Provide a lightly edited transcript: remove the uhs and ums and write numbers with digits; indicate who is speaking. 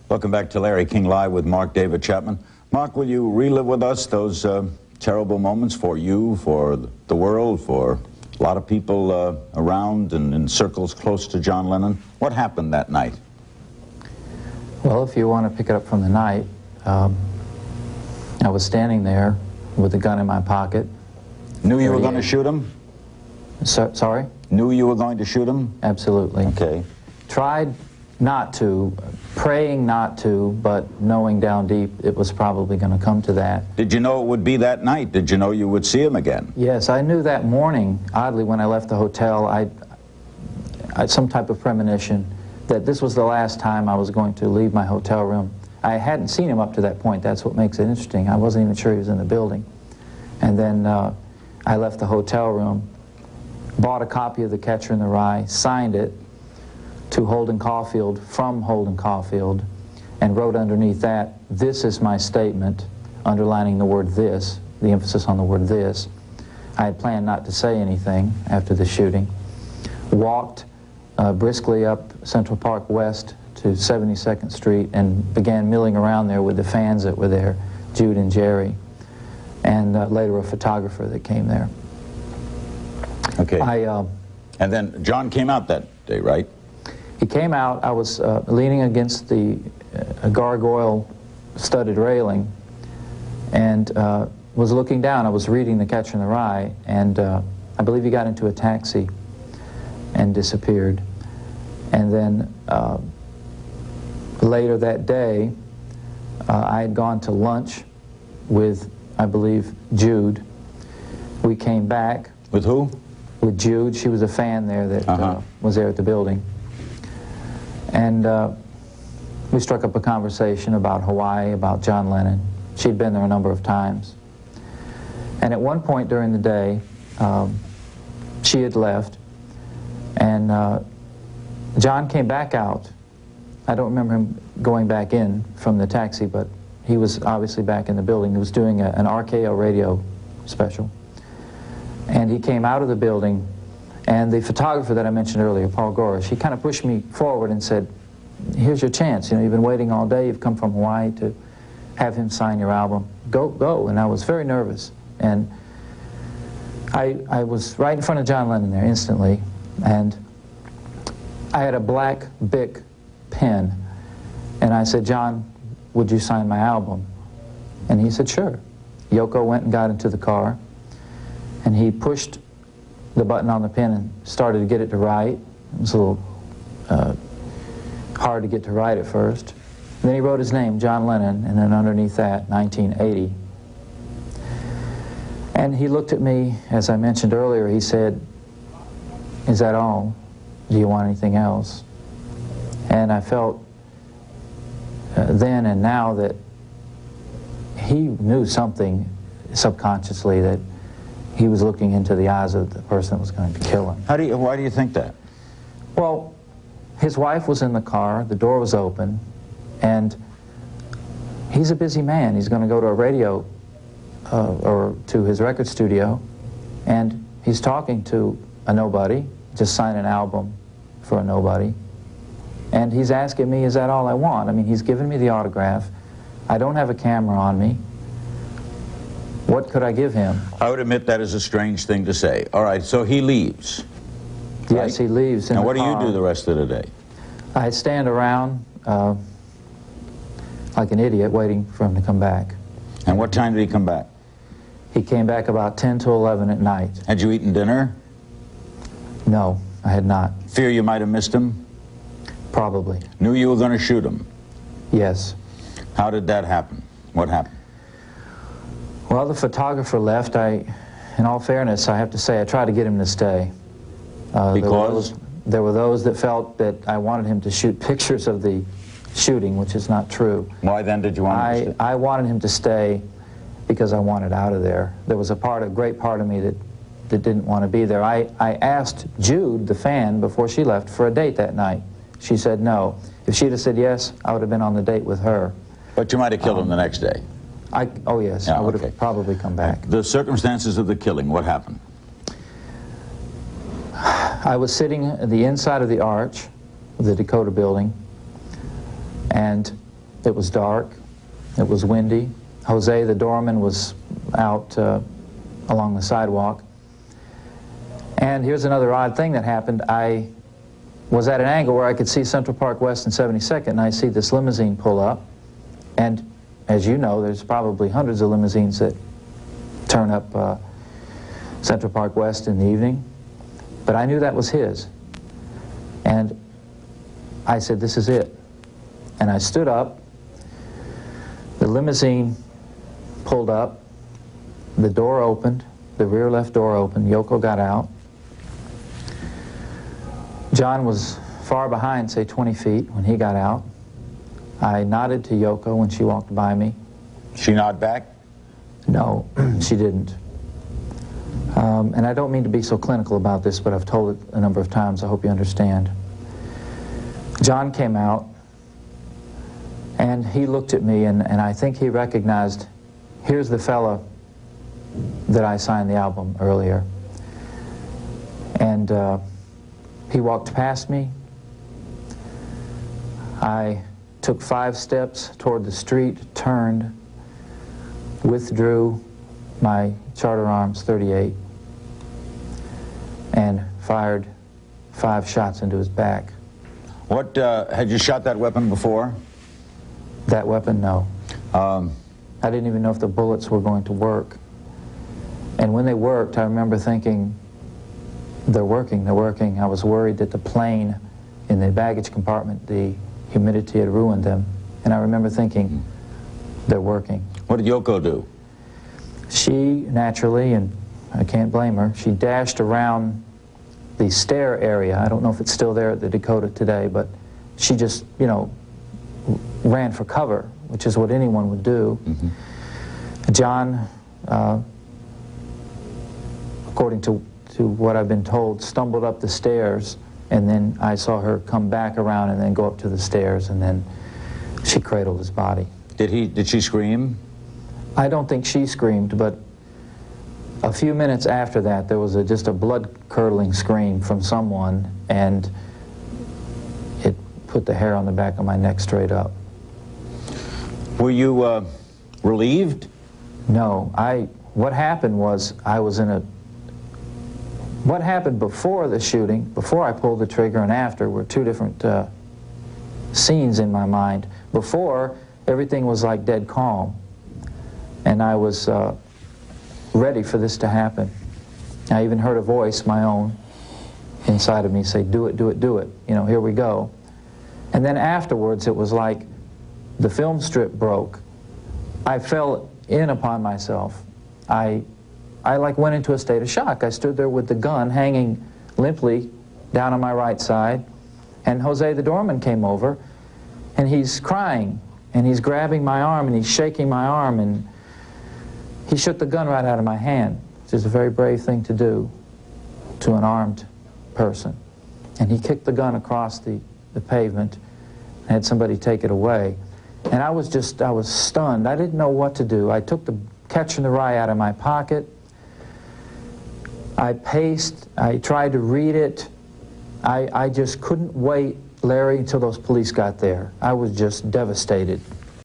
Speaker 1: Welcome back to Larry King Live with Mark David Chapman. Mark, will you relive with us those terrible moments for you, for the world, for a lot of people around and in circles close to John Lennon? What happened that night?
Speaker 2: Well, if you want to pick it up from the night, I was standing there with a gun in my pocket.
Speaker 1: Knew you were going to shoot him?
Speaker 2: Sorry?
Speaker 1: Knew you were going to shoot him?
Speaker 2: Absolutely.
Speaker 1: Okay.
Speaker 2: Tried not to, praying not to, but knowing down deep it was probably going to come to that.
Speaker 1: Did you know it would be that night? Did you know you would see him again?
Speaker 2: Yes, I knew that morning, oddly, when I left the hotel, I had some type of premonition that this was the last time I was going to leave my hotel room. I hadn't seen him up to that point. That's what makes it interesting. I wasn't even sure he was in the building. And then I left the hotel room, bought a copy of The Catcher in the Rye, signed it to Holden Caulfield from Holden Caulfield, and wrote underneath that, "This is my statement," underlining the word "this," the emphasis on the word "this." I had planned not to say anything after the shooting. Walked briskly up Central Park West to 72nd Street and began milling around there with the fans that were there, Jude and Jerry, and later a photographer that came there.
Speaker 1: Okay. And then John came out that day, right?
Speaker 2: He came out. I was leaning against the gargoyle studded railing and was looking down. I was reading The Catcher in the Rye, and I believe he got into a taxi and disappeared. And then later that day, I had gone to lunch with, I believe, Jude. We came back.
Speaker 1: With who?
Speaker 2: With Jude. She was a fan there that was there at the building. And we struck up a conversation about Hawaii, about John Lennon. She'd been there a number of times. And at one point during the day, she had left, and John came back out. I don't remember him going back in from the taxi, but he was obviously back in the building. He was doing an RKO radio special. And he came out of the building, and the photographer that I mentioned earlier, Paul Gorish, he kind of pushed me forward and said, "Here's your chance. You know, you've been waiting all day. You've come from Hawaii to have him sign your album. Go, go." And I was very nervous. And I was right in front of John Lennon there instantly, and I had a black Bic pen, and I said, "John, would you sign my album?" And he said, "Sure." Yoko went and got into the car, and he pushed the button on the pen and started to get it to write. It was a little hard to get to write at first. And then he wrote his name, John Lennon, and then underneath that, 1980. And he looked at me, as I mentioned earlier, he said, "Is that all? Do you want anything else?" And I felt then and now that he knew something subconsciously, that he was looking into the eyes of the person that was going to kill him.
Speaker 1: Why do you think that?
Speaker 2: Well, his wife was in the car, the door was open, and he's a busy man. He's going to go to a radio or to his record studio, and he's talking to a nobody, just signed an album for a nobody, and he's asking me, "Is that all I want?" I mean, he's given me the autograph. I don't have a camera on me. What could I give him?
Speaker 1: I would admit that is a strange thing to say. All right, so he leaves.
Speaker 2: Yes, he leaves in the car.
Speaker 1: And what do you do the rest of the day?
Speaker 2: I stand around like an idiot waiting for him to come back.
Speaker 1: And what time did he come back?
Speaker 2: He came back about 10 to 11 at night.
Speaker 1: Had you eaten dinner?
Speaker 2: No, I had not.
Speaker 1: Fear you might have missed him?
Speaker 2: Probably.
Speaker 1: Knew you were going to shoot him?
Speaker 2: Yes.
Speaker 1: How did that happen? What happened?
Speaker 2: Well, the photographer left. In all fairness, I have to say I tried to get him to stay.
Speaker 1: Because?
Speaker 2: There were those that felt that I wanted him to shoot pictures of the shooting, which is not true.
Speaker 1: Why then did you want him to stay?
Speaker 2: I wanted him to stay because I wanted out of there. There was a great part of me that didn't want to be there. I asked Jude, the fan, before she left, for a date that night. She said no. If she'd have said yes, I would have been on the date with her.
Speaker 1: But you might have killed him the next day.
Speaker 2: Oh yes,
Speaker 1: Yeah,
Speaker 2: I would have probably come back.
Speaker 1: The circumstances of the killing, what happened?
Speaker 2: I was sitting at the inside of the arch of the Dakota building, and It was dark. It was windy. Jose, the doorman, was out along the sidewalk. And here's another odd thing that happened. I was at an angle where I could see Central Park West and 72nd, and I see this limousine pull up. And as you know, there's probably hundreds of limousines that turn up Central Park West in the evening. But I knew that was his. And I said, this is it. And I stood up. The limousine pulled up. The door opened. The rear left door opened. Yoko got out. John was far behind, say 20 feet, when he got out. I nodded to Yoko when she walked by me.
Speaker 1: She nod back?
Speaker 2: No, she didn't. And I don't mean to be so clinical about this, but I've told it a number of times. I hope you understand. John came out, and he looked at me, and I think he recognized, here's the fella that I signed the album earlier. And he walked past me. I took 5 steps toward the street, turned, withdrew my Charter Arms 38, and fired 5 shots into his back.
Speaker 1: What, had you shot that weapon before?
Speaker 2: That weapon, no. I didn't even know if the bullets were going to work. And when they worked, I remember thinking, they're working, they're working. I was worried that the plane in the baggage compartment, the humidity had ruined them. And I remember thinking, they're working.
Speaker 1: What did Yoko do?
Speaker 2: She, naturally, and I can't blame her, she dashed around the stair area. I don't know if it's still there at the Dakota today, but she just, you know, ran for cover, which is what anyone would do. Mm-hmm. John, according to what I've been told, stumbled up the stairs, and then I saw her come back around and then go up to the stairs, and then she cradled his body.
Speaker 1: Did she scream?
Speaker 2: I don't think she screamed, but a few minutes after that, there was just a blood-curdling scream from someone, and it put the hair on the back of my neck straight up.
Speaker 1: Were you relieved?
Speaker 2: No. What happened was I was in a... What happened before the shooting, before I pulled the trigger and after, were 2 different scenes in my mind. Before, everything was like dead calm, and I was ready for this to happen. I even heard a voice, my own, inside of me say, do it, do it, do it. You know, here we go. And then afterwards, it was like the film strip broke. I fell in upon myself. I like went into a state of shock. I stood there with the gun hanging limply down on my right side, and Jose the doorman came over, and he's crying, and he's grabbing my arm, and he's shaking my arm, and he shook the gun right out of my hand, which is a very brave thing to do to an armed person. And he kicked the gun across the pavement and had somebody take it away. And I was stunned. I didn't know what to do. I took the Catcher in the Rye out of my pocket. I paced. I tried to read it. I just couldn't wait, Larry, until those police got there. I was just devastated.